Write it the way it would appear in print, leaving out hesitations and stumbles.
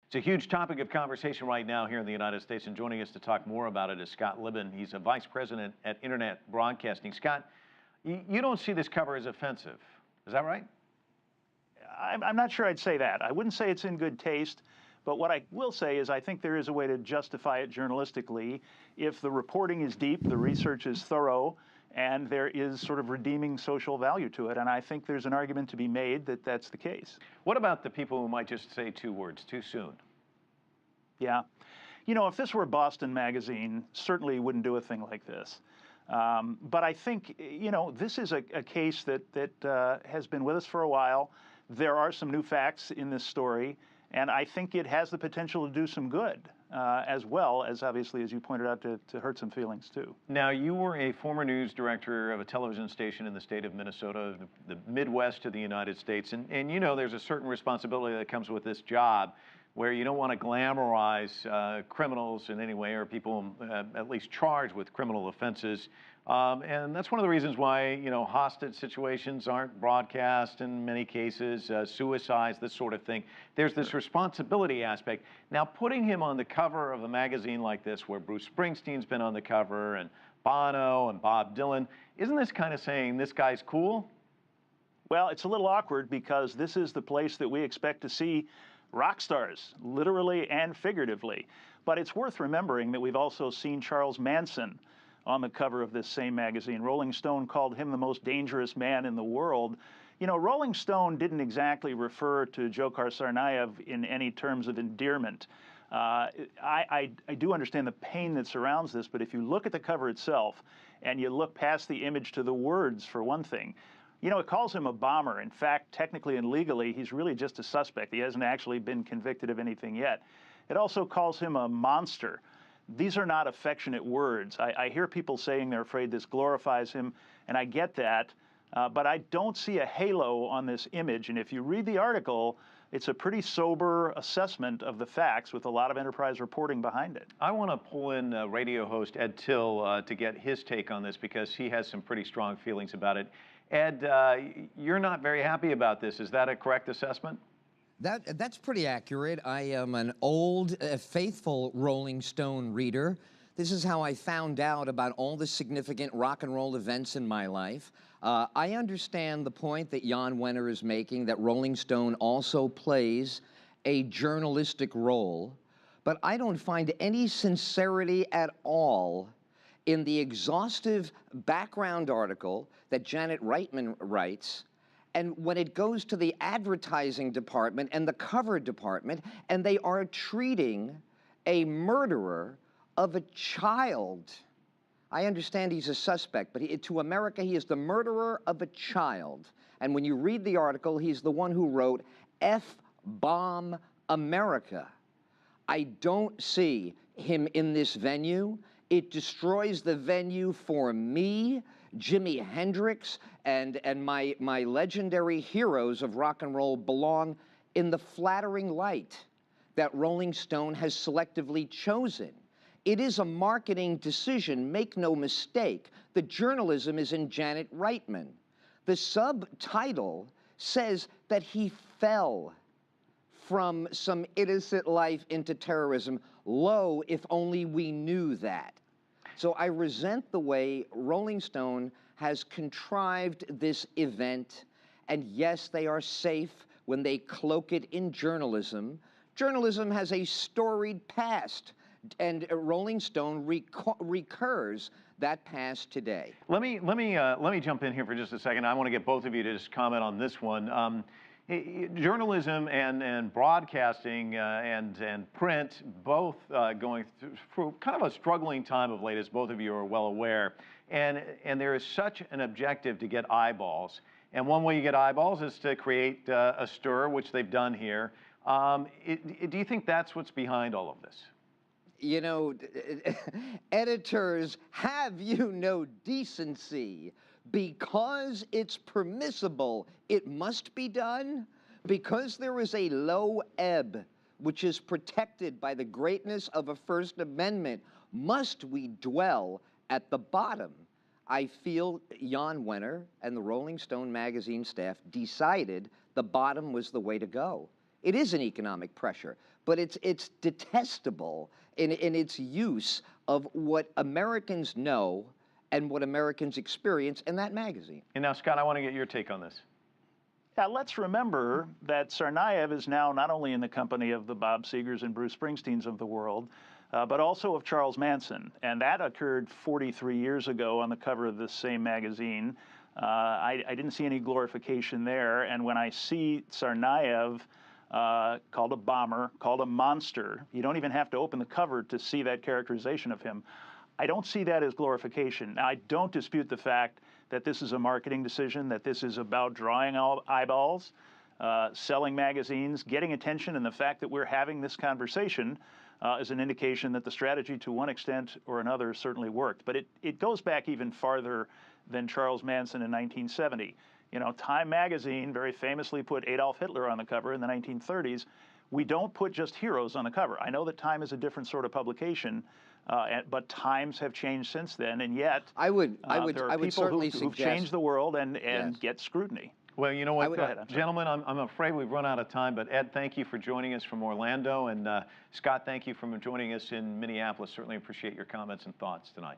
It's a huge topic of conversation right now here in the United States, and joining us to talk more about it is Scott Libin. He's a vice president at Internet Broadcasting. Scott, you don't see this cover as offensive, is that right? I'm not sure I'd say that. I wouldn't say it's in good taste, but what I will say is I think there is a way to justify it journalistically if the reporting is deep, the research is thorough, and there is sort of redeeming social value to it. And I think there's an argument to be made that that's the case. What about the people who might just say two words too soon? Yeah. You know, if this were Boston Magazine, certainly wouldn't do a thing like this. But I think, you know, this is a case that has been with us for a while. There are some new facts in this story, and I think it has the potential to do some good, as well as, obviously, as you pointed out, to hurt some feelings, too. Now, you were a former news director of a television station in the state of Minnesota, the Midwest of the United States, and you know there's a certain responsibility that comes with this job where you don't want to glamorize criminals in any way, or people at least charged with criminal offenses. And that's one of the reasons why, you know, hostage situations aren't broadcast in many cases, suicides, this sort of thing. There's this responsibility aspect. Now, putting him on the cover of a magazine like this, where Bruce Springsteen's been on the cover, and Bono and Bob Dylan, isn't this kind of saying this guy's cool? Well, it's a little awkward because this is the place that we expect to see rock stars, literally and figuratively. But it's worth remembering that we've also seen Charles Manson on the cover of this same magazine. Rolling Stone called him the most dangerous man in the world. You know, Rolling Stone didn't exactly refer to Dzhokhar Tsarnaev in any terms of endearment. I do understand the pain that surrounds this, but if you look at the cover itself and you look past the image to the words, for one thing, you know, it calls him a bomber. In fact, technically and legally, he's really just a suspect. He hasn't actually been convicted of anything yet. It also calls him a monster. These are not affectionate words. I hear people saying they're afraid this glorifies him, and I get that, but I don't see a halo on this image. And if you read the article, it's a pretty sober assessment of the facts with a lot of enterprise reporting behind it. I want to pull in radio host Ed Tyll to get his take on this because he has some pretty strong feelings about it. Ed, you're not very happy about this. Is that a correct assessment? That's pretty accurate. I am an old, faithful Rolling Stone reader. This is how I found out about all the significant rock and roll events in my life. I understand the point that Jan Wenner is making, that Rolling Stone also plays a journalistic role, but I don't find any sincerity at all in the exhaustive background article that Janet Reitman writes, and when it goes to the advertising department and the cover department, and they are treating a murderer of a child. I understand he's a suspect, but to America, he is the murderer of a child. And when you read the article, he's the one who wrote F-bomb America. I don't see him in this venue. It destroys the venue for me, Jimi Hendrix, and my legendary heroes of rock and roll belong in the flattering light that Rolling Stone has selectively chosen. It is a marketing decision, make no mistake. The journalism is in Janet Reitman. The subtitle says that he fell from some innocent life into terrorism. Lo, if only we knew that. So I resent the way Rolling Stone has contrived this event, and yes, they are safe when they cloak it in journalism. Journalism has a storied past, and Rolling Stone recurs that past today. Let me jump in here for just a second. I want to get both of you to just comment on this one. Journalism and broadcasting and print both going through kind of a struggling time of late, as both of you are well aware. And there is such an objective to get eyeballs. And one way you get eyeballs is to create a stir, which they've done here. Do you think that's what's behind all of this? You know, editors, have you no decency? Because it's permissible, it must be done. Because there is a low ebb, which is protected by the greatness of a First Amendment, must we dwell at the bottom? I feel Jan Wenner and the Rolling Stone magazine staff decided the bottom was the way to go. It is an economic pressure, but it's detestable in its use of what Americans know and what Americans experience in that magazine. And now, Scott, I want to get your take on this. Yeah, let's remember that Tsarnaev is now not only in the company of the Bob Segers and Bruce Springsteens of the world, but also of Charles Manson. And that occurred 43 years ago on the cover of this same magazine. I didn't see any glorification there. And when I see Tsarnaev called a bomber, called a monster, you don't even have to open the cover to see that characterization of him. I don't see that as glorification. Now, I don't dispute the fact that this is a marketing decision, that this is about drawing eyeballs, selling magazines, getting attention, and the fact that we're having this conversation is an indication that the strategy, to one extent or another, certainly worked. But it goes back even farther than Charles Manson in 1970. You know, Time magazine very famously put Adolf Hitler on the cover in the 1930s. We don't put just heroes on the cover. I know that Time is a different sort of publication, but times have changed since then, and yet I would there are people certainly who've suggest changed the world and Yes. get scrutiny. Well, you know what, Go ahead, gentlemen, I'm afraid we've run out of time, but Ed, thank you for joining us from Orlando, and Scott, thank you for joining us in Minneapolis. Certainly appreciate your comments and thoughts tonight.